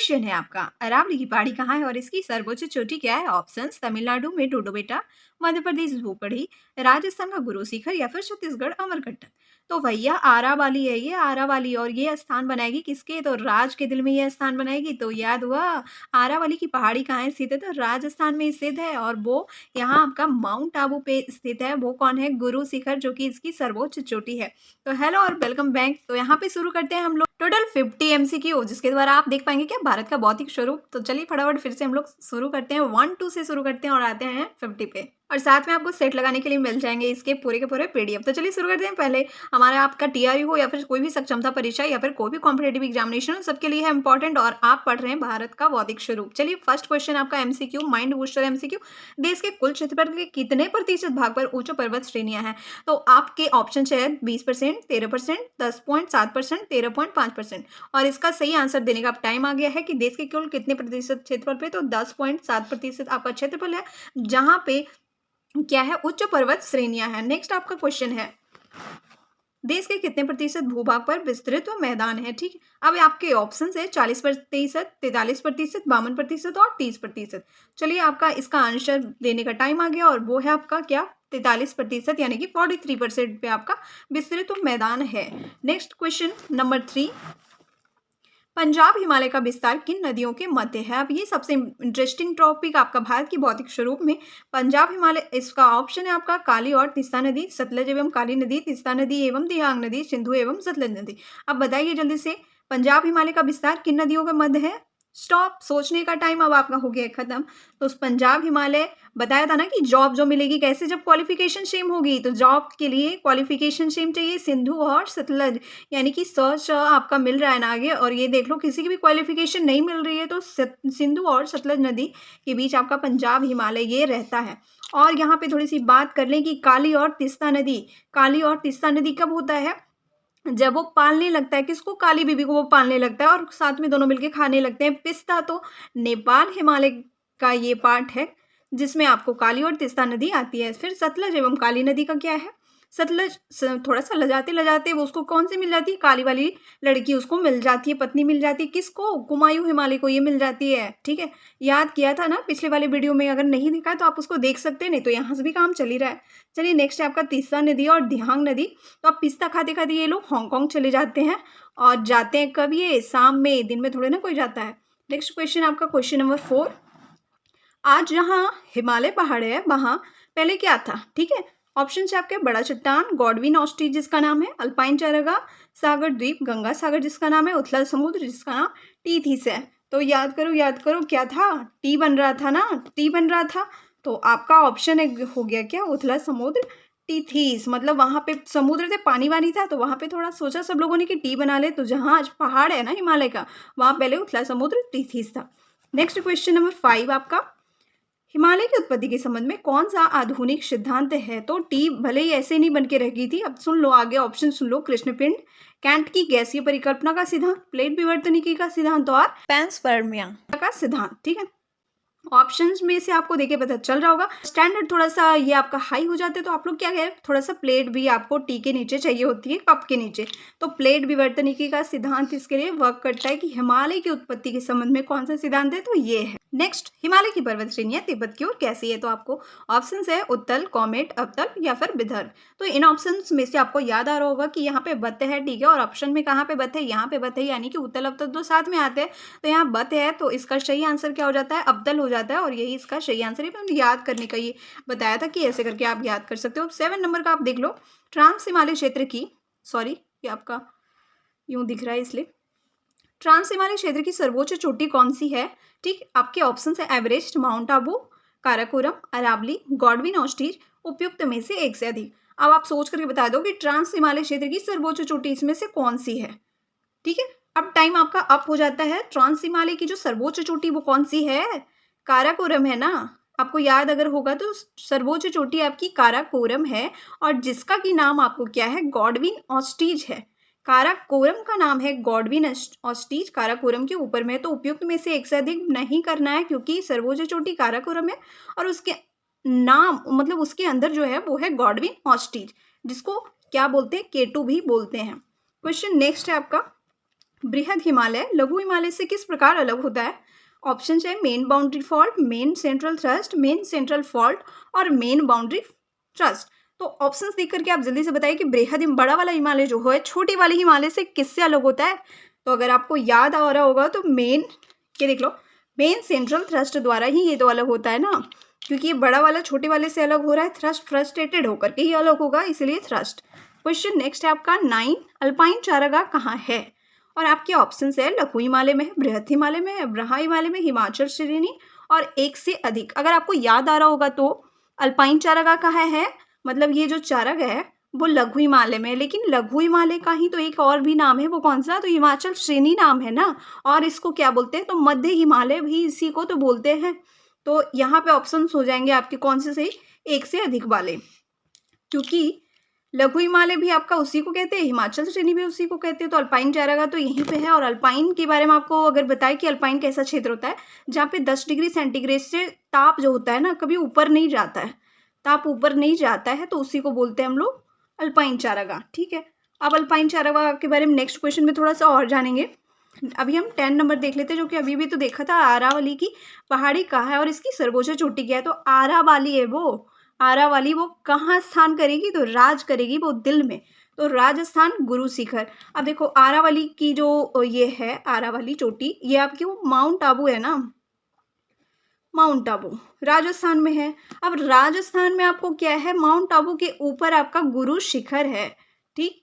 Question है आपका, अरावली की पहाड़ी कहाँ है और इसकी सर्वोच्च चोटी क्या है? ऑप्शंस तमिलनाडु में डोडोबेटा, मध्य प्रदेश भूपड़ी, राजस्थान का गुरु शिखर या फिर छत्तीसगढ़ अमरकंटक। तो भैया आरावाली है ये, आरावाली। और ये स्थान बनाएगी किसके? तो राज के दिल में ये स्थान बनाएगी। तो याद हुआ आरावाली की पहाड़ी कहाँ स्थित है? तो राजस्थान में स्थित है और वो यहाँ आपका माउंट आबू पे स्थित है। वो कौन है? गुरु शिखर, जो कि इसकी सर्वोच्च चोटी है। तो हेलो और वेलकम बैक। तो यहाँ पे शुरू करते हैं हम लोग टोटल 50 एमसीक्यू, जिसके द्वारा आप देख पाएंगे क्या भारत का भौतिक स्वरूप। तो चलिए फटाफट फिर से हम लोग शुरू करते हैं, 1-2 से शुरू करते हैं और आते हैं 50 पे। और साथ में आपको सेट लगाने के लिए मिल जाएंगे इसके पूरे के पूरे पीडीएफ। तो चलिए शुरू करते हैं। पहले हमारा आपका टीआरयू हो या फिर कोई भी सक्षमता परीक्षा या फिर कोई भी कॉम्पिटेटिव एग्जामिनेशन हो, सबके लिए है इंपॉर्टेंट। और आप पढ़ रहे हैं भारत का भौतिक स्वरूप। चलिए फर्स्ट क्वेश्चन आपका एमसीक्यू, माइंड बूस्टर एमसीक्यू। देश के कुल क्षेत्रफल के कितने प्रतिशत भाग पर उच्च पर्वत श्रेणियां हैं? तो आपके ऑप्शन है 20%, 13%, 10.7%, 13.5%। और इसका सही आंसर देने का टाइम आ गया है कि देश के कुल कितने प्रतिशत क्षेत्रफल पे? तो 10.7% आपका क्षेत्रफल है, जहां पे क्या है? उच्च पर्वत श्रेणियां हैं। नेक्स्ट आपका क्वेश्चन है, देश के कितने प्रतिशत भूभाग पर विस्तृत मैदान है? ठीक, अब आपके ऑप्शन है 40%, 43%, 52% और 30%। चलिए आपका इसका आंसर देने का टाइम आ गया और वो है आपका क्या? 43%, यानी कि 43% पे आपका विस्तृत मैदान है। Next question number 3, Punjab Himalaya का विस्तार किन नदियों के मध्य है? अब ये सबसे इंटरेस्टिंग टॉपिक आपका भारत की भौतिक स्वरूप में पंजाब हिमालय। इसका ऑप्शन है आपका काली और तीस्ता नदी, सतलज एवं काली नदी, तीस्ता नदी एवं दियांग नदी, सिंधु एवं सतलज नदी। अब बताइए जल्दी से, पंजाब हिमालय का विस्तार किन नदियों के मध्य है? स्टॉप, सोचने का टाइम अब आपका हो गया खत्म। तो उस पंजाब हिमालय, बताया था ना कि जॉब जो मिलेगी कैसे? जब क्वालिफिकेशन सेम होगी। तो जॉब के लिए क्वालिफिकेशन सेम चाहिए, सिंधु और सतलज, यानी कि सर्च आपका मिल रहा है ना आगे। और ये देख लो, किसी की भी क्वालिफिकेशन नहीं मिल रही है तो सिंधु और सतलज नदी के बीच आपका पंजाब हिमालय ये रहता है। और यहाँ पे थोड़ी सी बात कर लें कि काली और तीस्ता नदी, काली और तीस्ता नदी कब होता है? जब वो पालने लगता है, किसको? काली बीबी को वो पालने लगता है और साथ में दोनों मिलके खाने लगते हैं पिस्ता। तो नेपाल हिमालय का ये पार्ट है जिसमें आपको काली और तीस्ता नदी आती है। फिर सतलज एवं काली नदी का क्या है? सतलज थोड़ा सा लजाते लजाते वो उसको कौन सी मिल जाती है? काली वाली लड़की उसको मिल जाती है, पत्नी मिल जाती है। किसको? कुमायूं हिमालय को ये मिल जाती है। ठीक है, याद किया था ना पिछले वाले वीडियो में, अगर नहीं देखा तो आप उसको देख सकते हैं, नहीं तो यहाँ से भी काम चल ही रहा है। चलिए नेक्स्ट है आपका तीस्ता नदी और दिहांग नदी। तो अब पिस्ता खाते खाते ये लोग हांगकांग चले जाते हैं और जाते हैं कब? ये शाम में, दिन में थोड़े ना कोई जाता है। नेक्स्ट क्वेश्चन आपका क्वेश्चन नंबर 4, आज जहाँ हिमालय पहाड़ है वहाँ पहले क्या था? ठीक है, ऑप्शन है आपके बड़ा चट्टान, गॉडविन ऑस्ट्रिच जिसका नाम है, अल्पाइन चरागाह, सागर द्वीप, गंगा सागर जिसका नाम है, उथला समुद्र जिसका नाम टीथीस है। तो याद करो क्या था? टी बन रहा था ना, टी बन रहा था। तो आपका ऑप्शन हो गया क्या? उथला समुद्र टीथीस। मतलब वहां पे समुद्र थे, पानी वानी था, तो वहां पे थोड़ा सोचा सब लोगों ने कि टी बना ले। तो जहाँ आज पहाड़ है ना हिमालय का, वहां पहले उथला समुद्र टीथीस था। नेक्स्ट क्वेश्चन नंबर 5 आपका, हिमालय की उत्पत्ति के संबंध में कौन सा आधुनिक सिद्धांत है? तो टी भले ही ऐसे नहीं बन के रह गई थी। अब सुन लो आगे ऑप्शन सुन लो, कृष्णपिंड, कैंट की गैसीय परिकल्पना का सिद्धांत, प्लेट विवर्तनिकी का सिद्धांत और पैंसपर्मिया का सिद्धांत। ठीक है, ऑप्शंस में से आपको देखे पता चल रहा होगा। स्टैंडर्ड थोड़ा सा ये आपका हाई हो जाते तो आप लोग क्या कह रहे हैं, थोड़ा सा प्लेट भी आपको टी के नीचे चाहिए होती है, कप के नीचे। तो प्लेट विवर्तनिकी का सिद्धांत इसके लिए वर्क करता है कि हिमालय की उत्पत्ति के संबंध में कौन सा सिद्धांत है? तो ये है। नेक्स्ट, हिमालय की पर्वत श्रेणियां तिब्बत की ओर कैसी है? तो आपको ऑप्शन है उत्तल, कॉमेट, अवतल या फिर विदर्भ। तो इन ऑप्शंस में से आपको याद आ रहा होगा कि यहाँ पे बत है। ठीक है, और ऑप्शन में कहाँ पे बत है? यहाँ पे बत है, यानी कि उत्तल अवतल तो साथ में आते हैं। तो यहाँ बत है, तो इसका सही आंसर क्या हो जाता है? अवतल हो जाता है। और यही इसका सही आंसर है। मैंने याद करने का ये बताया था कि ऐसे करके आप याद कर सकते हो। 7 नंबर का आप देख लो, ट्रांस हिमालय क्षेत्र की, सॉरी ये आपका यूं दिख रहा है इसलिए, ट्रांस हिमालय क्षेत्र की सर्वोच्च चोटी कौन सी है? ठीक, आपके ऑप्शन है Everest, Mount Abu, Karakoram, Aravalli, Godwin Austen, उपयुक्त में से एक से अधिक। अब आप सोच करके बता दो कि ट्रांस हिमालय क्षेत्र की सर्वोच्च चोटी इसमें से कौन सी है। ठीक है, अब टाइम आपका अप हो जाता है। ट्रांस हिमालय की जो सर्वोच्च चोटी वो कौन सी है? काराकोरम है ना। आपको याद अगर होगा तो सर्वोच्च चोटी आपकी काराकोरम है और जिसका की नाम आपको क्या है? गॉडविन ऑस्ट्रिच है। काराकोरम का नाम है गॉडविन ऑस्ट्रिच, काराकोरम के ऊपर में। तो उपयुक्त में से एक से अधिक नहीं करना है क्योंकि सर्वोच्च चोटी काराकोरम है और उसके नाम मतलब उसके अंदर जो है वो है गॉडविन ऑस्ट्रिच, जिसको क्या बोलते हैं? केटू भी बोलते हैं। क्वेश्चन नेक्स्ट है आपका, बृहद हिमालय लघु हिमालय से किस प्रकार अलग होता है? ऑप्शन है main boundary fault, main central thrust, main central fault और मेन बाउंड्री थ्रस्ट। तो ऑप्शंस देख करके आप जल्दी से बताइए कि बड़ा वाला हिमालय जो है छोटी वाली हिमालय से किससे अलग होता है? तो अगर आपको याद आ रहा होगा तो ये देख लो, मेन सेंट्रल थ्रस्ट द्वारा ही ये तो अलग होता है ना, क्योंकि ये बड़ा वाला छोटे वाले से अलग हो रहा है, थ्रस्ट फ्रस्ट्रेटेड होकर के ही अलग होगा, इसलिए थ्रस्ट। क्वेश्चन नेक्स्ट है आपका 9, अल्पाइन चारागाह कहाँ है? और आपके ऑप्शंस है लघु हिमालय में है, बृहद हिमालय में है, ब्रहा हिमालय में, हिमाचल श्रेणी और एक से अधिक। अगर आपको याद आ रहा होगा तो अल्पाइन चारागाह कहाँ है, मतलब ये जो चारागाह है वो लघु हिमालय में है, लेकिन लघु हिमालय का ही तो एक और भी नाम है, वो कौन सा? तो हिमाचल श्रेणी नाम है ना। और इसको क्या बोलते हैं? तो मध्य हिमालय भी इसी को तो बोलते हैं। तो यहाँ पे ऑप्शंस हो जाएंगे आपके कौन से सही? एक से अधिक वाले, क्योंकि लघु हिमालय भी आपका उसी को कहते हैं, हिमाचल श्रेणी भी उसी को कहते हैं। तो अल्पाइन चारागाह तो यहीं पे है। और अल्पाइन के बारे में आपको अगर बताएं कि अल्पाइन कैसा क्षेत्र होता है, जहाँ पे 10 डिग्री सेंटीग्रेड से ताप जो होता है ना कभी ऊपर नहीं जाता है, ताप ऊपर नहीं जाता है, तो उसी को बोलते हैं हम लोग अल्पाइन चारागाह। ठीक है, अब अल्पाइन चारागाह के बारे में नेक्स्ट क्वेश्चन में थोड़ा सा और जानेंगे। अभी हम 10 नंबर देख लेते हैं, जो कि अभी भी तो देखा था, आरावली की पहाड़ी कहाँ है और इसकी सर्वोच्च चोटी क्या है? तो आरावली है वो, आरावली वो कहाँ स्थान करेगी? तो राज करेगी वो दिल में, तो राजस्थान गुरु शिखर। अब देखो आरावली की जो ये है आरावली चोटी, ये आपकी वो माउंट आबू है ना, माउंट आबू राजस्थान में है। अब राजस्थान में आपको क्या है? माउंट आबू के ऊपर आपका गुरु शिखर है। ठीक,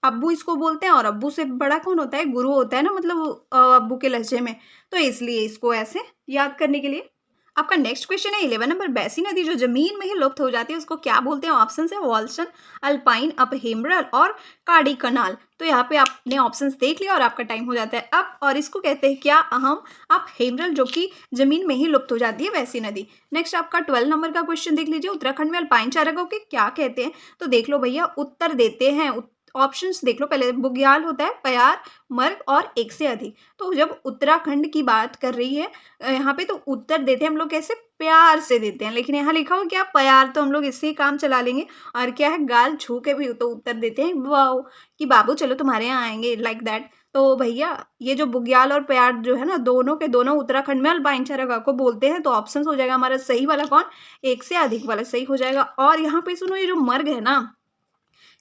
अब्बू इसको बोलते हैं, और अब्बू से बड़ा कौन होता है? गुरु होता है ना, मतलब अब्बू के लहजे में, तो इसलिए इसको ऐसे याद करने के लिए। आपका नेक्स्ट क्वेश्चन है 11 नंबर, बैसी नदी जो जमीन में ही लुप्त हो जाती है उसको क्या बोलते हैं? ऑप्शन है वॉल्सन, अल्पाइन, अप हेमरल और कार्डी कनाल। तो यहाँ पे आपने ऑप्शंस देख लिया और आपका टाइम हो जाता है अब। और इसको कहते हैं क्या? अहम अप हेमरल, जो कि जमीन में ही लुप्त हो जाती है वैसी नदी। नेक्स्ट आपका 12 नंबर का क्वेश्चन देख लीजिए, उत्तराखंड में अल्पाइन चारागाह के क्या कहते हैं? तो देख लो भैया, उत्तर देते हैं, ऑप्शंस देख लो पहले, बुग्याल होता है, प्यार, मर्ग और एक से अधिक। तो जब उत्तराखंड की बात कर रही है यहाँ पे, तो उत्तर देते हैं हम लोग कैसे? प्यार से देते हैं, लेकिन यहाँ लिखा हो क्या? प्यार, तो हम लोग इससे ही काम चला लेंगे। और क्या है? गाल छू के भी तो उत्तर देते हैं वाओ, कि बाबू चलो तुम्हारे यहाँ आएंगे, लाइक दैट। तो भैया ये जो बुग्याल और प्यार जो है ना, दोनों के दोनों उत्तराखंड में अल्पाइन चारागाह को बोलते हैं। तो ऑप्शन हो जाएगा हमारा सही वाला कौन? एक से अधिक वाला सही हो जाएगा। और यहाँ पे सुनो, ये जो मर्ग है ना,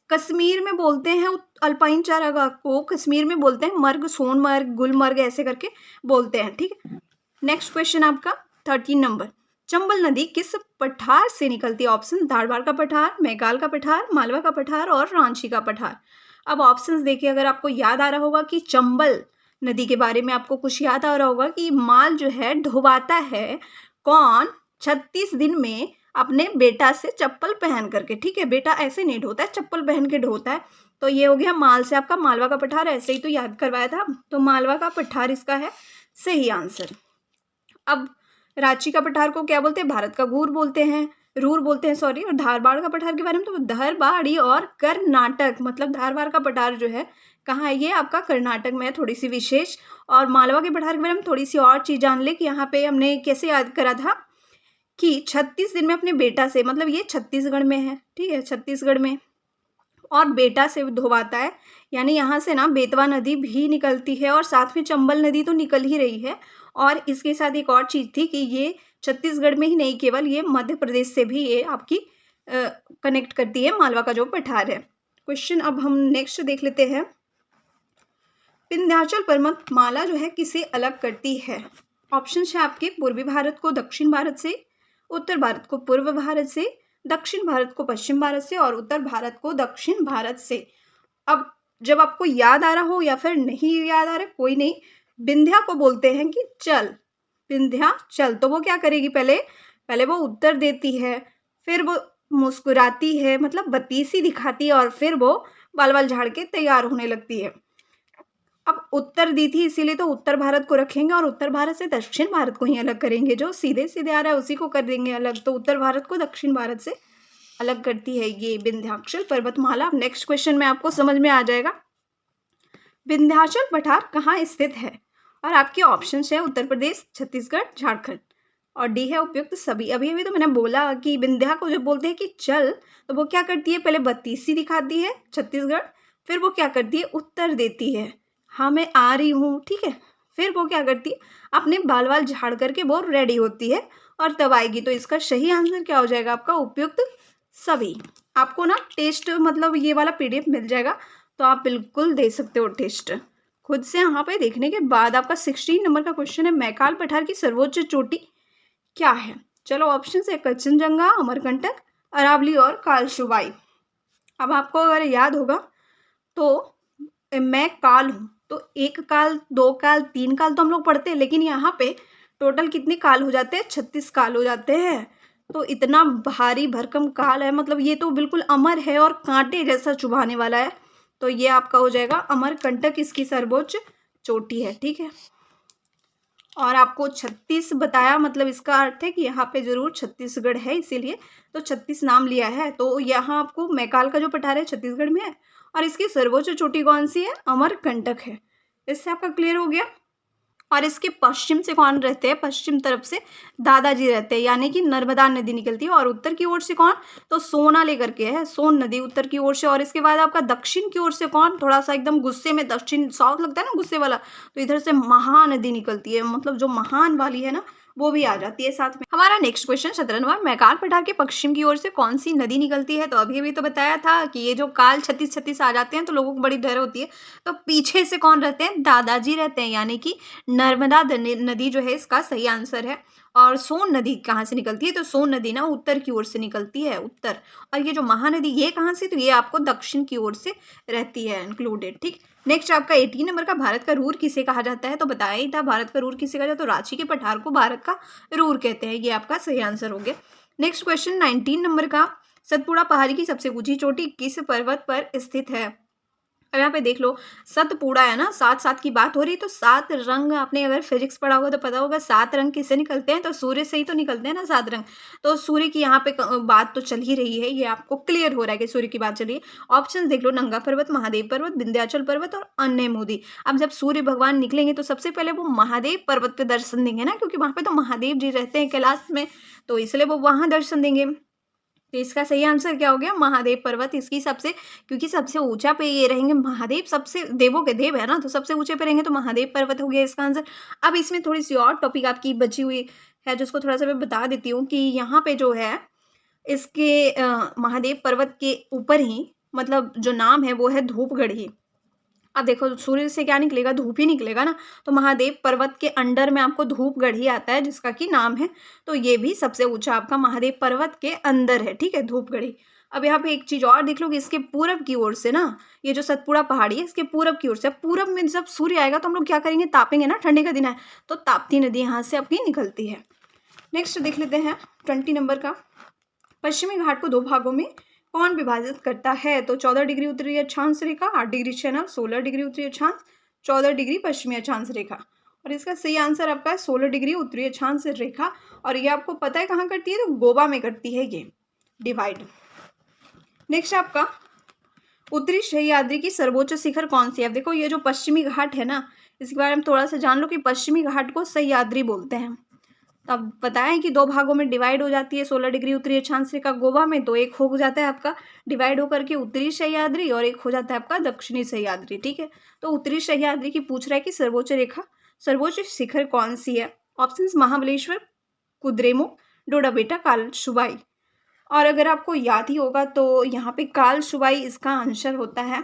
कश्मीर में बोलते हैं अल्पाइन चारागाह को, कश्मीर में बोलते हैं मर्ग, सोनमर्ग, गुलमर्ग ऐसे करके बोलते हैं। ठीक है, नेक्स्ट क्वेश्चन आपका 13 नंबर, चंबल नदी किस पठार से निकलती है? ऑप्शन धारवाड़ का पठार, मैगाल का पठार, मालवा का पठार और रांची का पठार। अब ऑप्शंस देखिए, अगर आपको याद आ रहा होगा कि चंबल नदी के बारे में आपको कुछ याद आ रहा होगा कि माल जो है ढुवाता है कौन? 36 दिन में अपने बेटा से चप्पल पहन करके। ठीक है, बेटा ऐसे नहीं ढोता है, चप्पल पहन के ढोता है। तो ये हो गया माल से आपका मालवा का पठार, ऐसे ही तो याद करवाया था, तो मालवा का पठार इसका है सही आंसर। अब रांची का पठार को क्या बोलते हैं? भारत का गूर बोलते हैं, रूर बोलते हैं सॉरी। और धारवाड़ का पठार के बारे में तो धरबाड़ी और कर्नाटक, मतलब धारवाड़ का पठार जो है कहाँ है? ये आपका कर्नाटक में है, थोड़ी सी विशेष। और मालवा के पठार के बारे में थोड़ी सी और चीज़ जान ले कि यहाँ पे हमने कैसे याद करा था कि 36 दिन में अपने बेटा से, मतलब ये छत्तीसगढ़ में है, ठीक है, छत्तीसगढ़ में, और बेटा से धोवाता है, यानी यहाँ से ना बेतवा नदी भी निकलती है और साथ में चंबल नदी तो निकल ही रही है। और इसके साथ एक और चीज़ थी कि ये छत्तीसगढ़ में ही नहीं, केवल ये मध्य प्रदेश से भी ये आपकी कनेक्ट करती है, मालवा का जो पठार है। क्वेश्चन अब हम नेक्स्ट देख लेते हैं, विंध्याचल पर्वतमाला जो है किसे अलग करती है? ऑप्शन है आपके पूर्वी भारत को दक्षिण भारत से, उत्तर भारत को पूर्व भारत से, दक्षिण भारत को पश्चिम भारत से और उत्तर भारत को दक्षिण भारत से। अब जब आपको याद आ रहा हो या फिर नहीं याद आ रहा, कोई नहीं, विंध्या को बोलते हैं कि चल, विंध्या चल। तो वो क्या करेगी? पहले वो उत्तर देती है, फिर वो मुस्कुराती है, मतलब बत्तीसी दिखाती है, और फिर वो बाल बाल झाड़ के तैयार होने लगती है। अब उत्तर दी थी इसीलिए तो उत्तर भारत को रखेंगे और उत्तर भारत से दक्षिण भारत को ही अलग करेंगे, जो सीधे सीधे आ रहा है उसी को कर देंगे अलग। तो उत्तर भारत को दक्षिण भारत से अलग करती है ये विंध्याचल पर्वतमाला। नेक्स्ट क्वेश्चन में आपको समझ में आ जाएगा, विंध्याचल पठार कहाँ स्थित है? और आपके ऑप्शन है उत्तर प्रदेश, छत्तीसगढ़, झारखंड, और डी है उपयुक्त सभी। अभी अभी तो मैंने बोला कि विंध्या को जब बोलते हैं कि चल, तो वो क्या करती है? पहले बत्तीसी दिखाती है छत्तीसगढ़, फिर वो क्या करती है? उत्तर देती है। हाँ मैं आ रही हूँ, ठीक है। फिर वो क्या करती है, अपने बाल वाल झाड़ करके वो रेडी होती है और तब आएगी। तो इसका सही आंसर क्या हो जाएगा आपका, उपयुक्त सभी। आपको ना टेस्ट मतलब ये वाला पीडीएफ मिल जाएगा, तो आप बिल्कुल दे सकते हो टेस्ट खुद से यहाँ पे देखने के बाद। आपका 16 नंबर का क्वेश्चन है, मैकाल पठार की सर्वोच्च चोटी क्या है। चलो ऑप्शन है कंचनजंगा, अमरकंटक, अरावली और कालसुबाई। अब आपको अगर याद होगा तो मैं काल हूँ, तो एक काल, दो काल, तीन काल तो हम लोग पढ़ते हैं, लेकिन यहाँ पे टोटल कितने काल हो जाते हैं, 36 काल हो जाते हैं। तो इतना भारी भरकम काल है, मतलब ये तो बिल्कुल अमर है और कांटे जैसा चुभाने वाला है। तो ये आपका हो जाएगा अमरकंटक, इसकी सर्वोच्च चोटी है, ठीक है। और आपको 36 बताया, मतलब इसका अर्थ है कि यहाँ पे जरूर छत्तीसगढ़ है, इसीलिए तो 36 नाम लिया है। तो यहाँ आपको मैकाल का जो पठार है छत्तीसगढ़ में है, और इसकी सर्वोच्च चोटी कौन सी है, अमरकंटक है। इससे आपका क्लियर हो गया। और इसके पश्चिम से कौन रहते हैं, पश्चिम तरफ से दादाजी रहते हैं, यानी कि नर्मदा नदी निकलती है। और उत्तर की ओर से कौन, तो सोना लेकर के है, सोन नदी उत्तर की ओर से। और इसके बाद आपका दक्षिण की ओर से कौन, थोड़ा सा एकदम गुस्से में, दक्षिण साउथ लगता है ना गुस्से वाला, तो इधर से महानदी निकलती है, मतलब जो महान वाली है ना वो भी आ जाती है साथ में। हमारा नेक्स्ट क्वेश्चन 17 नंबर, मैकाल पठार के पश्चिम की ओर से कौन सी नदी निकलती है। तो अभी अभी तो बताया था कि ये जो काल 36 आ जाते हैं तो लोगों को बड़ी डर होती है। तो पीछे से कौन रहते हैं, दादाजी रहते हैं, यानी कि नर्मदा नदी जो है इसका सही आंसर है। और सोन नदी कहाँ से निकलती है, तो सोन नदी ना उत्तर की ओर से निकलती है, उत्तर। और ये जो महानदी ये कहाँ से, तो ये आपको दक्षिण की ओर से रहती है इंक्लूडेड, ठीक। नेक्स्ट आपका 18 नंबर का, भारत का रूर किसे कहा जाता है। तो बताया ही था भारत का रूर किसे कहा जाता है, तो रांची के पठार को भारत का रूर कहते हैं। ये आपका सही आंसर हो गया। नेक्स्ट क्वेश्चन 19 नंबर का, सतपुड़ा पहाड़ी की सबसे ऊंची चोटी किस पर्वत पर स्थित है। अब यहाँ पे देख लो, सतपुड़ा है ना, 7 की बात हो रही, तो 7 रंग आपने अगर फिजिक्स पढ़ा होगा तो पता होगा 7 रंग किससे निकलते हैं, तो सूर्य से ही तो निकलते हैं ना 7 रंग। तो सूर्य की यहाँ पे बात तो चल ही रही है, ये आपको क्लियर हो रहा है कि सूर्य की बात चल रही है। ऑप्शन देख लो, नंगा पर्वत, महादेव पर्वत, विंध्याचल पर्वत और अन्य मोदी। अब जब सूर्य भगवान निकलेंगे तो सबसे पहले वो महादेव पर्वत पे दर्शन देंगे ना, क्योंकि वहां पे तो महादेव जी रहते हैं कैलाश में, तो इसलिए वो वहां दर्शन देंगे। तो इसका सही आंसर क्या हो गया, महादेव पर्वत। इसकी सबसे, क्योंकि सबसे ऊंचा पे ये रहेंगे महादेव, सबसे देवों के देव है ना, तो सबसे ऊंचे पे रहेंगे, तो महादेव पर्वत हो गया इसका आंसर। अब इसमें थोड़ी सी और टॉपिक आपकी बची हुई है, जिसको थोड़ा सा मैं बता देती हूँ कि यहाँ पे जो है इसके महादेव पर्वत के ऊपर ही, मतलब जो नाम है वो है धूपगढ़ी। अब देखो सूर्य से क्या निकलेगा, धूप ही निकलेगा ना, तो महादेव पर्वत के अंडर में आपको धूपगढ़ी आता है, जिसका कि नाम है। तो ये भी सबसे ऊंचा आपका महादेव पर्वत के अंदर है, ठीक है, धूपगढ़ी। अब यहाँ पे एक चीज और देख लो कि इसके पूरब की ओर से ना, ये जो सतपुड़ा पहाड़ी है इसके पूरब की ओर से, पूरब में जब सूर्य आएगा तो हम लोग क्या करेंगे, तापेंगे ना, ठंडी का दिन है, तो ताप्ती नदी यहाँ से आपकी निकलती है। नेक्स्ट देख लेते हैं 20 नंबर का, पश्चिमी घाट को 2 भागों में कौन विभाजित करता है। तो 14 डिग्री उत्तरी अक्षांश रेखा, 8 डिग्री चैनल, 16 डिग्री उत्तरी अक्षांश, 14 डिग्री पश्चिमी अक्षांश रेखा। और इसका सही आंसर आपका है 16 डिग्री उत्तरी अक्षांश रेखा। और ये आपको पता है कहाँ करती है, तो गोवा में करती है ये डिवाइड। नेक्स्ट आपका, उत्तरी सह्याद्री की सर्वोच्च शिखर कौन सी है। अब देखो ये जो पश्चिमी घाट है ना, इसके बारे में थोड़ा सा जान लो कि पश्चिमी घाट को सह्याद्री बोलते हैं। अब बताएं कि 2 भागों में डिवाइड हो जाती है, 16 डिग्री उत्तरी अक्षांश रेखा गोवा में, तो एक हो जाता है आपका डिवाइड होकर के उत्तरी सह्याद्री, और एक हो जाता है आपका दक्षिणी सह्याद्री, ठीक है। तो उत्तरी सह्याद्री की पूछ रहा है कि सर्वोच्च रेखा, सर्वोच्च शिखर कौन सी है। ऑप्शंस महाबलेश्वर, कुद्रेमुख, डोडाबेटा, कालसुबाई। और अगर आपको याद ही होगा तो यहाँ पे कालसुबाई इसका आंसर होता है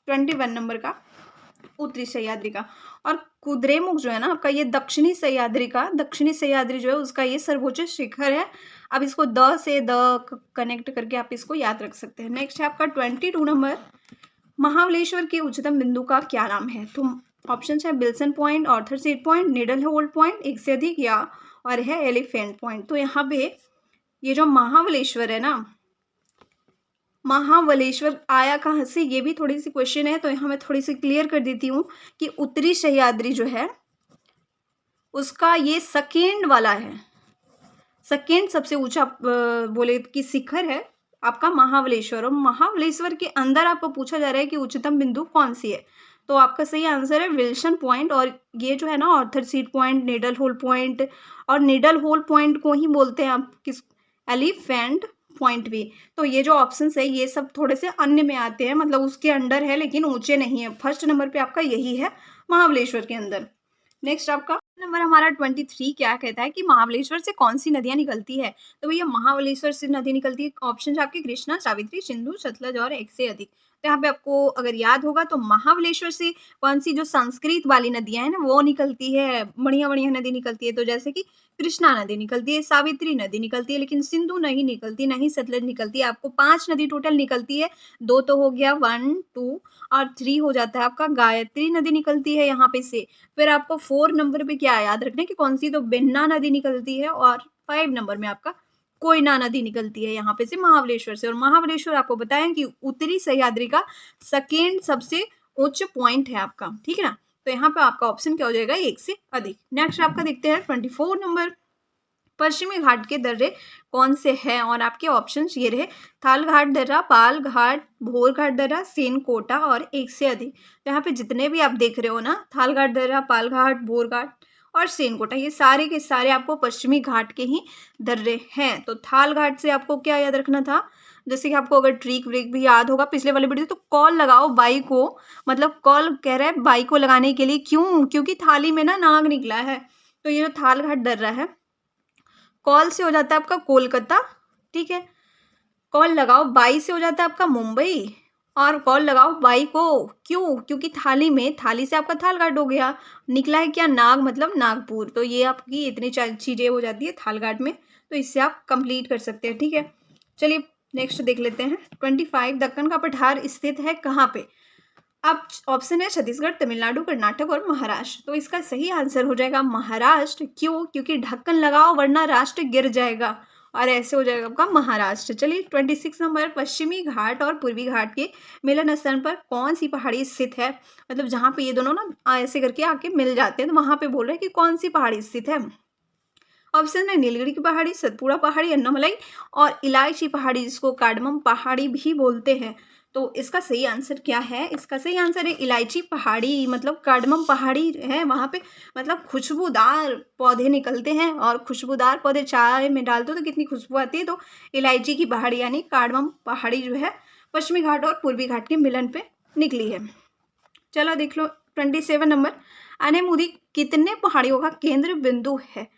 21 नंबर का, उत्तरी सह्याद्री का। और कुद्रेमुख जो है ना आपका, ये दक्षिणी सह्याद्री का, दक्षिणी सह्याद्री जो है उसका ये सर्वोच्च शिखर है। अब इसको द से द कनेक्ट करके आप इसको याद रख सकते हैं। नेक्स्ट है आपका 22 नंबर, महाबलेश्वर के उच्चतम बिंदु का क्या नाम है। तो ऑप्शन है Wilson Point, Arthur Seat Point, Needle Hole Point, एक से अधिक, या और है एलिफेंट पॉइंट। तो यहाँ पे ये जो महाबलेश्वर है ना, महाबलेश्वर आया कहाँ से, ये भी थोड़ी सी क्वेश्चन है, तो यहाँ मैं थोड़ी सी क्लियर कर देती हूँ कि उत्तरी सह्याद्री जो है उसका ये सेकेंड वाला है, सेकेंड सबसे ऊंचा बोले कि शिखर है आपका महाबलेश्वर। और महाबलेश्वर के अंदर आपको पूछा जा रहा है कि उच्चतम बिंदु कौन सी है, तो आपका सही आंसर है विल्सन पॉइंट। और ये जो है ना Arthur Seat Point, Needle Hole Point, और निडल होल पॉइंट को ही बोलते हैं आप किस, एलिफेंट पॉइंट वे। तो ये जो ऑप्शंस है ये सब थोड़े से अन्य में आते हैं, मतलब उसके अंडर है लेकिन ऊंचे नहीं है। फर्स्ट नंबर पे आपका यही है, महाबलेश्वर के अंदर। नेक्स्ट आपका नंबर हमारा 23 क्या कहता है कि महाबलेश्वर से कौन सी नदियां निकलती है। तो भैया महाबलेश्वर से नदी निकलती है, ऑप्शन आपके कृष्णा, सावित्री, सिंधु, सतलज और एक से अधिक। तो यहाँ पे आपको अगर याद होगा तो महाबलेश्वर से कौन सी जो संस्कृत वाली नदियां हैं ना वो निकलती है, बढ़िया बढ़िया नदी निकलती है। तो जैसे कि कृष्णा नदी निकलती है, सावित्री नदी निकलती है, लेकिन सिंधु नहीं निकलती, नहीं सतलज निकलती है। आपको 5 नदी टोटल निकलती है, 2 तो हो गया, 1 2 और 3 हो जाता है आपका। गायत्री नदी निकलती है यहाँ पे से। फिर आपको 4 नंबर पे क्या याद रखना है कि कौन सी, तो बेन्ना नदी निकलती है। और 5 नंबर में आपका कोयना नदी निकलती है यहाँ पे से, महाबलेश्वर से। और महाबलेश्वर आपको बताएं कि उत्तरी सह्याद्री का सेकेंड सबसे उच्च पॉइंट है आपका, ठीक है ना। तो यहाँ पे आपका ऑप्शन क्या हो जाएगा, 1 से अधिक। नेक्स्ट आपका देखते हैं 24 नंबर, पश्चिमी घाट के दर्रे कौन से हैं। और आपके ऑप्शंस ये रहे, थाल घाट दर्रा, पाल घाट, भोर घाट दर्रा, सेनकोटा और 1 से अधिक। तो यहाँ पे जितने भी आप देख रहे हो ना, थाल घाट दर्रा, पाल घाट, भोर घाट और सेनकोटा, ये सारे के सारे आपको पश्चिमी घाट के ही दर्रे हैं। तो थाल घाट से आपको क्या याद रखना था, जैसे कि आपको अगर ट्रिक व्रिक भी याद होगा पिछले वाले वीडियो, तो कॉल लगाओ बाई को, मतलब कॉल कह रहा है बाई को लगाने के लिए, क्यों, क्योंकि थाली में ना नाग निकला है। तो ये जो थाल घाट दर्रा है, कॉल से हो जाता है आपका कोलकाता, ठीक है। कॉल लगाओ बाई से हो जाता है आपका मुंबई, और कॉल लगाओ बाई को, क्यों, क्योंकि थाली में, थाली से आपका थाल घाट हो गया, निकला है क्या, नाग, मतलब नागपुर। तो ये आपकी इतनी चीजें हो जाती है थाल घाट में, तो इससे आप कंप्लीट कर सकते हैं, ठीक है। चलिए नेक्स्ट देख लेते हैं 25, दक्कन का पठार स्थित है कहाँ पे। अब ऑप्शन है छत्तीसगढ़, तमिलनाडु, कर्नाटक और महाराष्ट्र। तो इसका सही आंसर हो जाएगा महाराष्ट्र। क्यों, क्योंकि ढक्कन लगाओ वरना राष्ट्र गिर जाएगा, और ऐसे हो जाएगा आपका महाराष्ट्र। चलिए 26 नंबर, पश्चिमी घाट और पूर्वी घाट के मिलन स्थान पर कौन सी पहाड़ी स्थित है। मतलब जहाँ पे ये दोनों ना ऐसे करके आके मिल जाते हैं, तो वहां पे बोल रहे हैं कि कौन सी पहाड़ी स्थित है। ऑप्शन है नीलगिरी की पहाड़ी, सतपुड़ा पहाड़ी, अन्नामलाई और इलायची पहाड़ी, जिसको कार्डमम पहाड़ी भी बोलते हैं। तो इसका सही आंसर क्या है, इसका सही आंसर है इलायची पहाड़ी, मतलब कार्डमम पहाड़ी है वहाँ पे। मतलब खुशबूदार पौधे निकलते हैं, और खुशबूदार पौधे चाय में डालते हो तो कितनी खुशबू आती है। तो इलायची की पहाड़ी यानी कार्डमम पहाड़ी जो है पश्चिमी घाट और पूर्वी घाट के मिलन पे निकली है। चलो देख लो 27 नंबर, अनेमुदी कितने पहाड़ियों का केंद्र बिंदु है।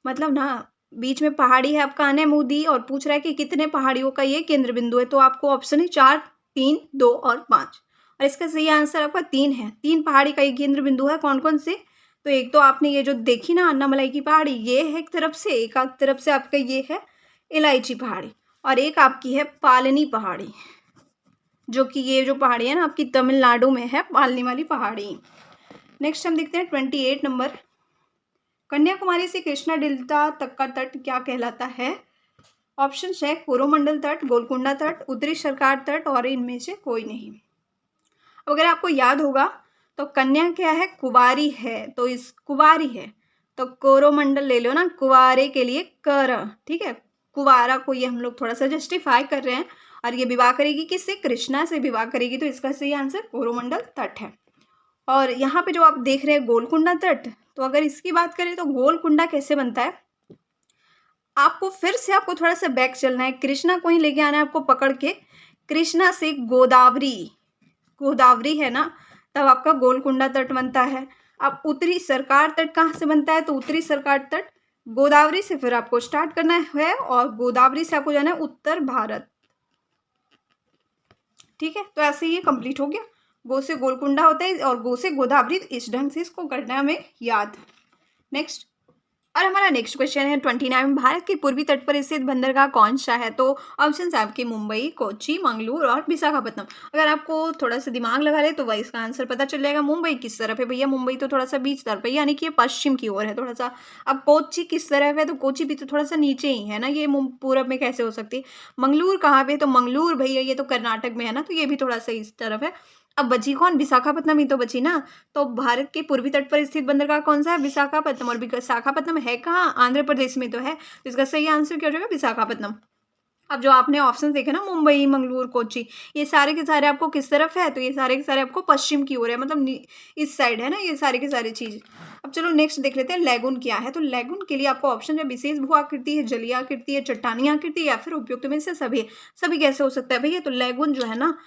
मतलब ना बीच में पहाड़ी है आपका अनेमुदी, और पूछ रहा है कि कितने पहाड़ियों का ये केंद्र बिंदु है। तो आपको ऑप्शन है 4, 3, 2 और 5। और इसका सही आंसर आपका 3 है। 3 पहाड़ी का ये केंद्र बिंदु है, कौन कौन से, तो एक तो आपने ये जो देखी ना अन्नामलाई की पहाड़ी, ये है एक तरफ से, एक तरफ से आपका ये है इलायची पहाड़ी, और एक आपकी है पालनी पहाड़ी, जो कि ये जो पहाड़ी है ना आपकी तमिलनाडु में है, पालनी वाली पहाड़ी। नेक्स्ट हम देखते हैं 28 नंबर, कन्याकुमारी से कृष्णा डेल्टा तक का तट क्या कहलाता है। ऑप्शन है कोरोमंडल तट, गोलकुंडा तट, उत्तरी सरकार तट और इनमें से कोई नहीं। अगर आपको याद होगा तो कन्या क्या है, कुवारी है, तो इस कुवारी है, तो कोरोमंडल ले लो ना, कुवारे के लिए कर, ठीक है। कुवारा को ये हम लोग थोड़ा सा जस्टिफाई कर रहे हैं, और ये विवाह करेगी किससे, कृष्णा से विवाह करेगी। तो इसका सही आंसर कोरोमंडल तट है। और यहाँ पे जो आप देख रहे हैं गोलकुंडा तट, तो अगर इसकी बात करें तो गोलकुंडा कैसे बनता है, आपको फिर से आपको थोड़ा सा बैक चलना है, कृष्णा को ही लेके आना है आपको पकड़ के। कृष्णा से गोदावरी, गोदावरी है ना, तब आपका गोलकुंडा तट बनता है। अब उत्तरी सरकार तट कहाँ से बनता है, तो उत्तरी सरकार तट गोदावरी से फिर आपको स्टार्ट करना है, और गोदावरी से आपको जाना है उत्तर भारत, ठीक है। तो ऐसे ये कंप्लीट हो गया। गो से गोलकुंडा होता है और गो से गोदावरी, इस ढंग से इसको करना है हमें याद। नेक्स्ट, और हमारा नेक्स्ट क्वेश्चन है 29, भारत के पूर्वी तट पर स्थित बंदरगाह कौन सा है। तो ऑप्शन है आपके मुंबई, कोच्चि, मंगलूर और विशाखापत्तनम। अगर आपको थोड़ा सा दिमाग लगा ले तो वही इसका आंसर पता चल जाएगा। मुंबई किस तरफ है भैया, मुंबई तो थोड़ा सा बीच तरफ है, यानी कि ये पश्चिम की ओर है थोड़ा सा। अब कोच्चि किस तरफ है, तो कोच्चि भी तो थोड़ा सा नीचे ही है ना, ये पूरब में कैसे हो सकती है। मंगलूर कहाँ पे, तो मंगलूर भैया ये तो कर्नाटक में है ना, तो ये भी थोड़ा सा इस तरफ है। अब बची कौन, विशाखापत्तनम ही तो बची ना। तो भारत के पूर्वी तट पर स्थित बंदरगाह कौन सा है, विशाखापत्तनम। और विशाखापत्तनम है कहाँ, आंध्र प्रदेश में तो है। तो इसका सही आंसर क्या हो जाएगा, विशाखापत्तनम। अब जो आपने ऑप्शन देखे ना, मुंबई, मंगलुरु, कोच्चि, ये सारे के सारे आपको किस तरफ है? तो ये सारे के सारे आपको पश्चिम की ओर है, मतलब इस साइड है ना ये सारे के सारे चीज़। अब चलो नेक्स्ट देख लेते हैं लैगून क्या है। तो लैगून के लिए आपको ऑप्शन है विशेष भू आकृति है, जलीय आकृति है, चट्टानी आकृति या फिर उपयुक्त में से सभी। सभी कैसे हो सकता है भैया? तो लैगून जो है ना,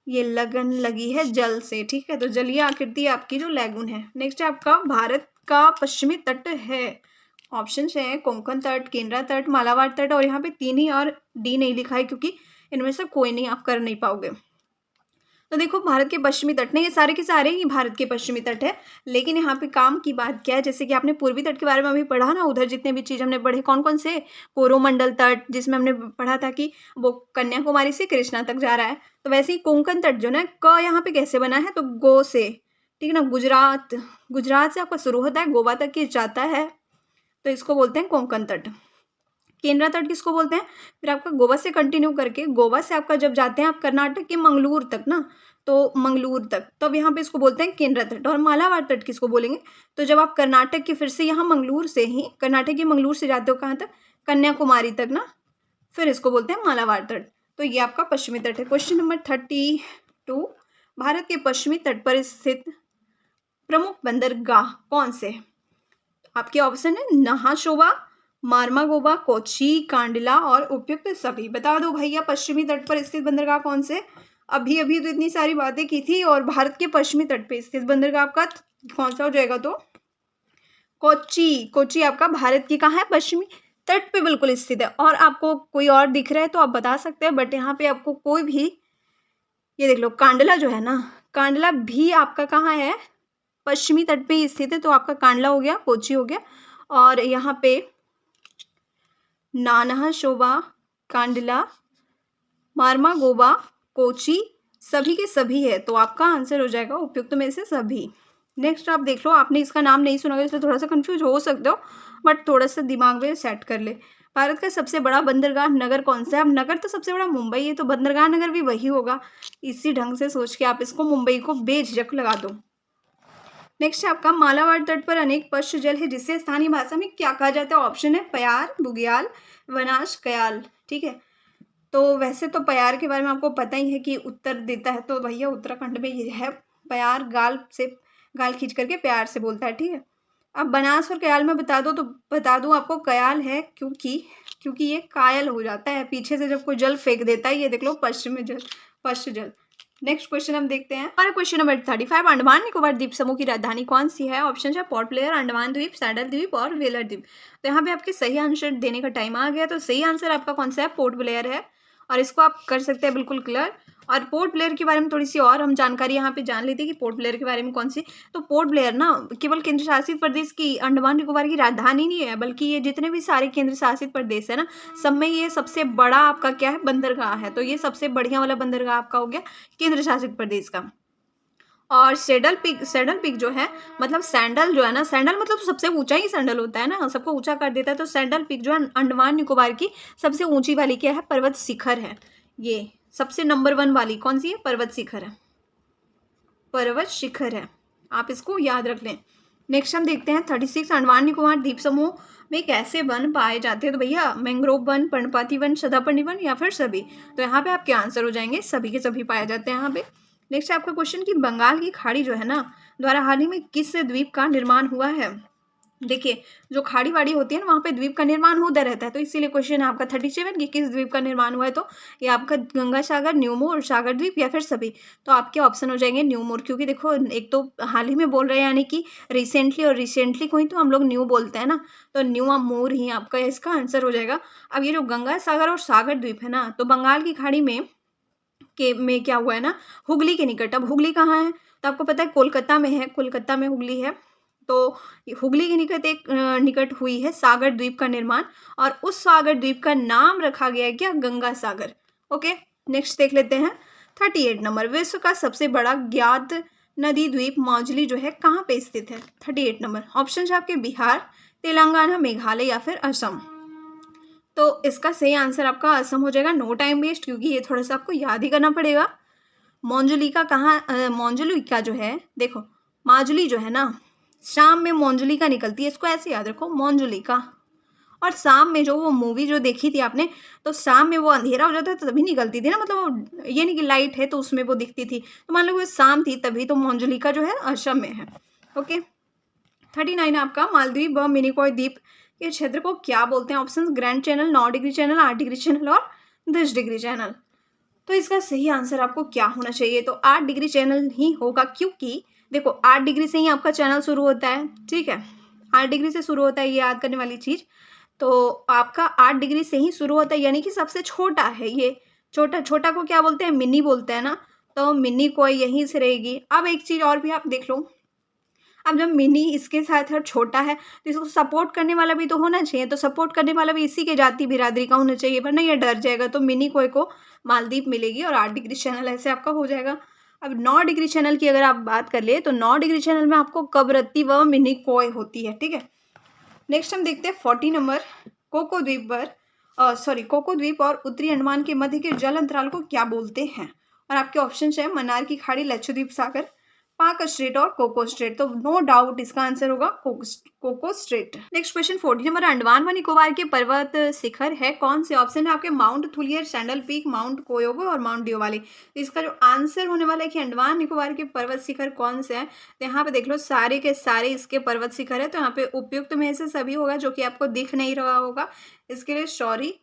ये लगन लगी है जल से, ठीक है, तो जलीय आकृति आपकी जो लैगून है। नेक्स्ट है आपका भारत का पश्चिमी तट है। ऑप्शन है कोंकण तट, केंद्रा तट, मालाबार तट, और यहाँ पे 3 ही और डी नहीं लिखा है क्योंकि इनमें से कोई नहीं आप कर नहीं पाओगे। तो देखो भारत के पश्चिमी तट ने, ये सारे के सारे ही भारत के पश्चिमी तट है, लेकिन यहाँ पे काम की बात क्या है, जैसे कि आपने पूर्वी तट के बारे में अभी पढ़ा ना, उधर जितने भी चीज़ हमने पढ़े कौन कौन से, कोरोमंडल तट जिसमें हमने पढ़ा था कि वो कन्याकुमारी से कृष्णा तक जा रहा है, तो वैसे ही कोंकण तट जो ना, क यहाँ पे कैसे बना है, तो गो से, ठीक है ना, गुजरात, गुजरात से आपका शुरू होता है, गोवा तक ये जाता है, तो इसको बोलते हैं कोंकण तट। केंद्रा तट किसको बोलते हैं? फिर आपका गोवा से कंटिन्यू करके, गोवा से आपका जब जाते हैं आप कर्नाटक के मंगलूर तक ना, तो मंगलूर तक, तो अब यहाँ पे इसको बोलते हैं केंद्रा तट। और मालाबार तट किसको बोलेंगे? तो जब आप कर्नाटक के फिर से यहाँ मंगलूर से ही, कर्नाटक के मंगलूर से जाते हो कहाँ तक? कन्याकुमारी तक ना, फिर इसको बोलते हैं मालाबार तट। तो ये आपका पश्चिमी तट है। क्वेश्चन नंबर 32, भारत के पश्चिमी तट पर स्थित प्रमुख बंदरगाह कौन से? आपके ऑप्शन है नहाशोवा, मार्मागोबा, कोच्चि, कांडला और उपयुक्त सभी। बता दो भैया पश्चिमी तट पर स्थित बंदरगाह कौन से? अभी अभी तो इतनी सारी बातें की थी, और भारत के पश्चिमी तट पे स्थित बंदरगाह आपका कौन सा हो जाएगा? तो कोच्चि। कोच्चि आपका भारत की कहाँ है? पश्चिमी तट पे बिल्कुल स्थित है। और आपको कोई और दिख रहा है तो आप बता सकते हैं, बट यहाँ पे आपको कोई भी, ये देख लो कांडला जो है ना, कांडला भी आपका कहाँ है? पश्चिमी तट पे ही स्थित है। तो आपका कांडला हो गया, कोच्चि हो गया, और यहाँ पे नानहाशोवा, कांडला, मार्मागोबा, कोच्चि, सभी के सभी है। तो आपका आंसर हो जाएगा उपयुक्त में से सभी। नेक्स्ट आप देख लो, आपने इसका नाम नहीं सुना होगा इसलिए थोड़ा सा कंफ्यूज हो सकते हो, बट थोड़ा सा दिमाग में सेट कर ले। भारत का सबसे बड़ा बंदरगाह नगर कौन सा है? अब नगर तो सबसे बड़ा मुंबई है, तो बंदरगाह नगर भी वही होगा। इसी ढंग से सोच के आप इसको मुंबई को बेझिझक लगा दो। नेक्स्ट है आपका मालाबार तट पर अनेक पश्च जल है, जिससे स्थानीय भाषा में क्या कहा जाता है? ऑप्शन है प्यार, बुग्याल, वनाश, कयाल, ठीक है। तो वैसे तो प्यार के बारे में आपको पता ही है कि उत्तर देता है, तो भैया उत्तराखंड में ये है प्यार, गाल से गाल खींच करके प्यार से बोलता है, ठीक है। अब बनास और कयाल में बता दो, तो बता दूं आपको कयाल है, क्योंकि ये कायल हो जाता है पीछे से जब कोई जल फेंक देता है। ये देख लो पश्चिम जल, पश्च जल। नेक्स्ट क्वेश्चन हम देखते हैं। हमारा क्वेश्चन नंबर 35, अंडमान निकोबार द्वीप समूह की राजधानी कौन सी है? ऑप्शन है पोर्ट ब्लेयर, अंडमान द्वीप, सैडल द्वीप और व्हीलर द्वीप। तो यहाँ पे आपके सही आंसर देने का टाइम आ गया। तो सही आंसर आपका कौन सा है? पोर्ट ब्लेयर है, और इसको आप कर सकते हैं बिल्कुल क्लियर। और पोर्ट ब्लेयर के बारे में थोड़ी सी और हम जानकारी यहाँ पे जान लेते हैं कि पोर्ट ब्लेयर के बारे में कौन सी। तो पोर्ट ब्लेयर ना केवल केंद्र शासित प्रदेश की, अंडमान निकोबार की राजधानी नहीं है, बल्कि ये जितने भी सारे केंद्र शासित प्रदेश है ना, सब में ये सबसे बड़ा आपका क्या है? बंदरगाह है। तो ये सबसे बढ़िया वाला बंदरगाह आपका हो गया केंद्र शासित प्रदेश का। और सैडल पीक जो है, मतलब सैंडल जो है ना, सैंडल मतलब तो सबसे ऊंचा ही सैंडल होता है ना, सबको ऊंचा कर देता है। तो सैंडल पीक जो है अंडमान निकोबार की सबसे ऊंची वाली क्या है? पर्वत शिखर है। ये सबसे नंबर 1 वाली कौन सी है? पर्वत शिखर है, पर्वत शिखर है, आप इसको याद रख लें। नेक्स्ट हम देखते हैं 36, अंडमान निकोबार द्वीप समूह में कैसे वन पाए जाते हैं? तो भैया मैंग्रोव वन, पर्णपाती वन, सदापर्णी वन या फिर सभी। तो यहाँ पे आपके आंसर हो जाएंगे सभी के सभी पाए जाते हैं यहाँ पे। नेक्स्ट आपका क्वेश्चन कि बंगाल की खाड़ी जो है ना द्वारा हाल ही में किस द्वीप का निर्माण हुआ है? देखिए जो खाड़ी वाड़ी होती है ना, वहाँ पे द्वीप का निर्माण होता रहता है। तो इसीलिए क्वेश्चन है आपका 37 कि किस द्वीप का निर्माण हुआ है? तो ये आपका गंगा सागर, न्यूमोर, सागर द्वीप या फिर सभी। तो आपके ऑप्शन हो जाएंगे न्यूमोर, क्योंकि देखो एक तो हाल ही में बोल रहे हैं, यानी कि रिसेंटली, और रिसेंटली को ही तो हम लोग न्यू बोलते हैं ना, तो न्यू मोर ही आपका इसका आंसर हो जाएगा। अब ये जो गंगा सागर और सागर द्वीप है ना, तो बंगाल की खाड़ी में क्या हुआ है ना, हुगली के निकट। अब हुगली कहाँ है? तो आपको पता है कोलकाता में है, कोलकाता में हुगली है। तो हुगली के निकट हुई है सागर द्वीप का निर्माण, और उस सागर द्वीप का नाम रखा गया है क्या? गंगा सागर। ओके, नेक्स्ट देख लेते हैं 38 नंबर, विश्व का सबसे बड़ा ज्ञात नदी द्वीप माजुली जो है कहाँ पे स्थित है? 38 नंबर। ऑप्शन है आपके बिहार, तेलंगाना, मेघालय या फिर असम। तो इसका सही आंसर आपका असम हो जाएगा। नो टाइम वेस्ट, क्योंकि ये थोड़ा सा आपको याद ही करना पड़ेगा। मोंजुलिका कहाँ, मोंजुलिका जो है, देखो माजुली जो है ना, शाम में मोंजुलिका निकलती है, इसको ऐसे याद रखो मोंजुलिका। और शाम में जो वो मूवी जो देखी थी आपने, तो शाम में वो अंधेरा हो जाता था तभी निकलती थी ना, मतलब ये नहीं कि लाइट है तो उसमें वो दिखती थी। तो मान लो वो शाम थी तभी तो मंजुलिका जो है असम में है। ओके, 39 आपका मालदीव व मिनिकॉय द्वीप के क्षेत्र को क्या बोलते हैं? Option grand channel, 9 degree channel, 8 degree channel और 10 डिग्री चैनल। तो इसका सही आंसर आपको क्या होना चाहिए? तो 8 डिग्री चैनल ही होगा, क्योंकि देखो 8 डिग्री से ही आपका चैनल शुरू होता है, ठीक है, 8 डिग्री से शुरू होता है, ये याद करने वाली चीज। तो आपका 8 डिग्री से ही शुरू होता है, यानी कि सबसे छोटा है ये। छोटा छोटा को क्या बोलते हैं? मिनी बोलते हैं ना। तो मिनी कोई यहीं से रहेगी। अब एक चीज और भी आप देख लो, अब जब मिनी इसके साथ और छोटा है तो इसको सपोर्ट करने वाला भी तो होना चाहिए, तो सपोर्ट करने वाला भी इसी के जाति बिरादरी का होना चाहिए, वरना ये डर जाएगा। तो मिनी कोय को मालदीव मिलेगी और 8 डिग्री चैनल ऐसे आपका हो जाएगा। अब 9 डिग्री चैनल की अगर आप बात कर ले तो 9 डिग्री चैनल में आपको कवरत्ती व मिनी कोय होती है, ठीक है। नेक्स्ट हम देखते हैं 40 नंबर, कोको द्वीप पर कोको द्वीप और उत्तरी अंडमान के मध्य के जल अंतराल को क्या बोलते हैं? और आपके ऑप्शन है मन्नार की खाड़ी, लक्षद्वीप सागर, पाक स्ट्रेट और कोको स्ट्रेट। तो नो डाउट इसका आंसर होगा कोको स्ट्रेट। नेक्स्ट क्वेश्चन 40 नंबर, अंडमान व निकोबार के पर्वत शिखर है कौन से? ऑप्शन है आपके Mount Thuillier, saddle peak, Mount Koyob और माउंट डियोवाली। तो इसका जो आंसर होने वाला है कि अंडमान निकोबार के पर्वत शिखर कौन से हैं, तो यहाँ पे देख लो सारे के सारे इसके पर्वत शिखर है। तो यहाँ पे उपयुक्त में से सभी होगा जो कि आपको दिख नहीं रहा होगा, इसके लिए सॉरी।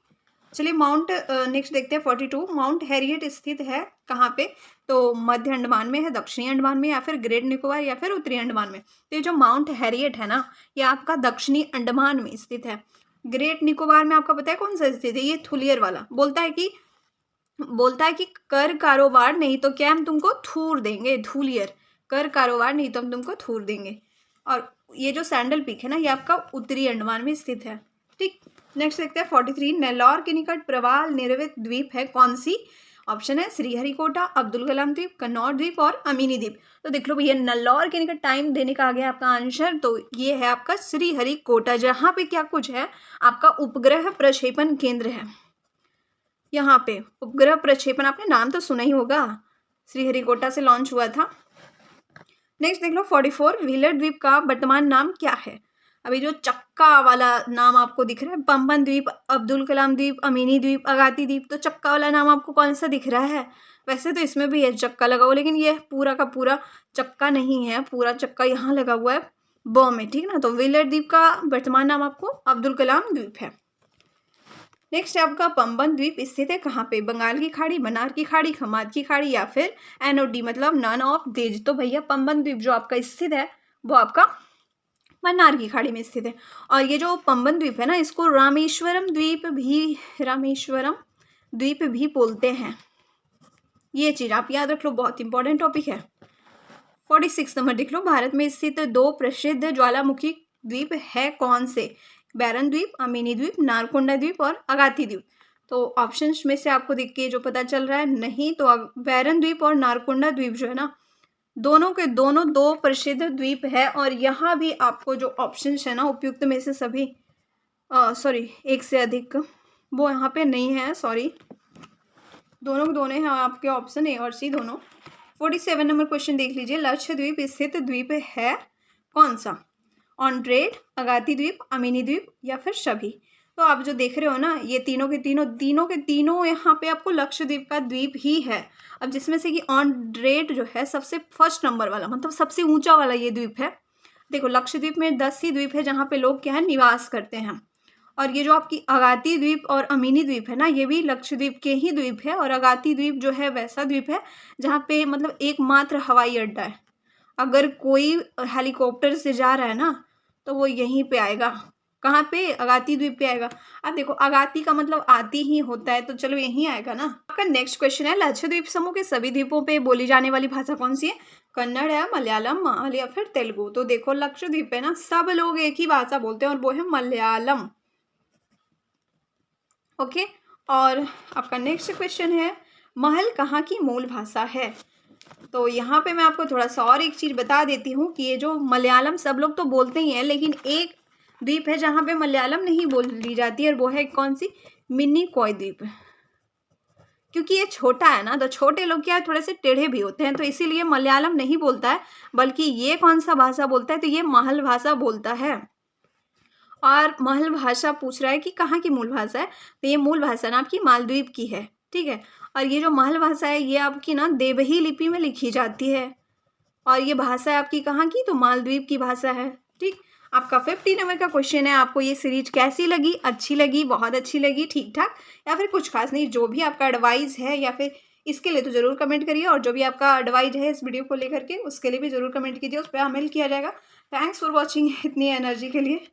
चलिए माउंट नेक्स्ट देखते हैं 42, माउंट हैरियट स्थित है कहाँ पे? तो मध्य अंडमान में है, दक्षिणी अंडमान में, या फिर ग्रेट निकोबार, या फिर उत्तरी अंडमान में। तो ये जो माउंट हैरियट है ना, ये आपका दक्षिणी अंडमान में स्थित है। ग्रेट निकोबार में आपका पता है कौन सा स्थित है? ये थुलियर वाला। बोलता है कि कर कारोबार नहीं तो क्या हम तुमको थूर देंगे, धूलियर, कर कारोबार नहीं तो हम तुमको थूर देंगे। और ये जो सैंडल पीक है ना, ये आपका उत्तरी अंडमान में स्थित है, ठीक। नेक्स्ट देखते हैं 43, नेल्लौर के निकट प्रवाल निर्मित द्वीप है कौन सी? ऑप्शन है श्रीहरिकोटा, अब्दुल कलाम द्वीप, कन्नौज द्वीप और अमीनी द्वीप। तो देख लो भैया, नेल्लौर के निकट टाइम देने का आ गया आपका आंसर। तो ये है आपका श्रीहरिकोटा, जहाँ पे क्या कुछ है, आपका उपग्रह प्रक्षेपण केंद्र है। यहाँ पे उपग्रह प्रक्षेपण, आपने नाम तो सुना ही होगा, श्रीहरिकोटा से लॉन्च हुआ था। नेक्स्ट देख लो 44, व्हीलर द्वीप का वर्तमान नाम क्या है? अभी जो चक्का वाला नाम आपको दिख रहा है, पंपन द्वीप, अब्दुल कलाम द्वीप, अमीनी द्वीप, अगाती द्वीप, तो चक्का वाला नाम आपको कौन सा दिख रहा है? वैसे तो इसमें भी है चक्का लगा हुआ, लेकिन ये पूरा का पूरा चक्का नहीं है, पूरा चक्का यहाँ लगा हुआ है बॉ में, ठीक ना। तो व्हीलर द्वीप का वर्तमान नाम आपको अब्दुल कलाम द्वीप है। नेक्स्ट है आपका पंबन द्वीप स्थित है कहाँ पे? बंगाल की खाड़ी, मन्नार की खाड़ी, खमात की खाड़ी, या फिर एनओडी, मतलब नन ऑफ दीज। तो भैया पंबन द्वीप जो आपका स्थित है वो आपका मन्नार की खाड़ी में स्थित है। और ये जो पंबन द्वीप है ना, इसको रामेश्वरम द्वीप भी बोलते हैं। ये चीज आप याद रख लो, बहुत इंपॉर्टेंट टॉपिक है। 46 नंबर देख लो, भारत में स्थित 2 प्रसिद्ध ज्वालामुखी द्वीप है कौन से? बैरन द्वीप, अमीनी द्वीप, नारकोंडा द्वीप और अगाती द्वीप। तो ऑप्शंस में से आपको देख के जो पता चल रहा है, नहीं तो बैरन द्वीप और नारकोंडा द्वीप जो है ना, दोनों के दोनों 2 प्रसिद्ध द्वीप है। और यहाँ भी आपको जो ऑप्शंस है ना, उपयुक्त में से सभी एक से अधिक वो यहाँ पे नहीं है, सॉरी, दोनों के दोनों हैं आपके ऑप्शन ए और सी दोनों। 47 नंबर क्वेश्चन देख लीजिए, लक्षद्वीप स्थित द्वीप है कौन सा? ऑन्ड्रेड, अगाती द्वीप, अमीनी द्वीप, या फिर सभी। तो आप जो देख रहे हो ना, ये तीनों के तीनों यहाँ पे आपको लक्षद्वीप का द्वीप ही है। अब जिसमें से कि ऑन्ड्रेड जो है सबसे फर्स्ट नंबर वाला, मतलब सबसे ऊंचा वाला ये द्वीप है। देखो लक्षद्वीप में 10 ही द्वीप है जहाँ पे लोग क्या है, निवास करते हैं। और ये जो आपकी अगाती द्वीप और अमीनी द्वीप है ना, ये भी लक्षद्वीप के ही द्वीप है। और अगाती द्वीप जो है वैसा द्वीप है जहाँ पे मतलब एकमात्र हवाई अड्डा है। अगर कोई हेलीकॉप्टर से जा रहा है ना, तो वो यहीं पे आएगा। कहाँ पे? अगाती द्वीप पे आएगा। अब देखो अगाती का मतलब आती ही होता है, तो चलो यहीं आएगा ना। आपका नेक्स्ट क्वेश्चन है, लक्षद्वीप समूह के सभी द्वीपों पे बोली जाने वाली भाषा कौन सी है? कन्नड़ है, मलयालम, माल या फिर तेलुगु। तो देखो लक्षद्वीप पे ना सब लोग एक ही भाषा बोलते हैं और वो है मलयालम। ओके, और आपका नेक्स्ट क्वेश्चन है, महल कहाँ की मूल भाषा है? तो यहाँ पे मैं आपको थोड़ा सा और एक चीज़ बता देती हूँ कि ये जो मलयालम सब लोग तो बोलते ही हैं, लेकिन एक द्वीप है जहाँ पे मलयालम नहीं बोली जाती है, और वो है कौन सी? मिनी कॉय द्वीप। क्योंकि ये छोटा है ना, तो छोटे लोग क्या है, थोड़े से टेढ़े भी होते हैं, तो इसीलिए मलयालम नहीं बोलता है, बल्कि ये कौन सा भाषा बोलता है? तो ये महल भाषा बोलता है। और महल भाषा पूछ रहा है कि कहाँ की मूल भाषा है, तो ये मूल भाषा ना आपकी मालद्वीप की है, ठीक है। और ये जो महल भाषा है ये आपकी ना देवही लिपि में लिखी जाती है, और ये भाषा है आपकी कहाँ की, तो मालद्वीप की भाषा है, ठीक। आपका 50 नंबर का क्वेश्चन है, आपको ये सीरीज कैसी लगी, अच्छी लगी, बहुत अच्छी लगी, ठीक ठाक, या फिर कुछ खास नहीं। जो भी आपका एडवाइस है या फिर इसके लिए तो ज़रूर कमेंट करिए, और जो भी आपका एडवाइस है इस वीडियो को लेकर के उसके लिए भी ज़रूर कमेंट कीजिए, उस पर अमल किया जाएगा। थैंक्स फॉर वॉचिंग इतनी एनर्जी के लिए।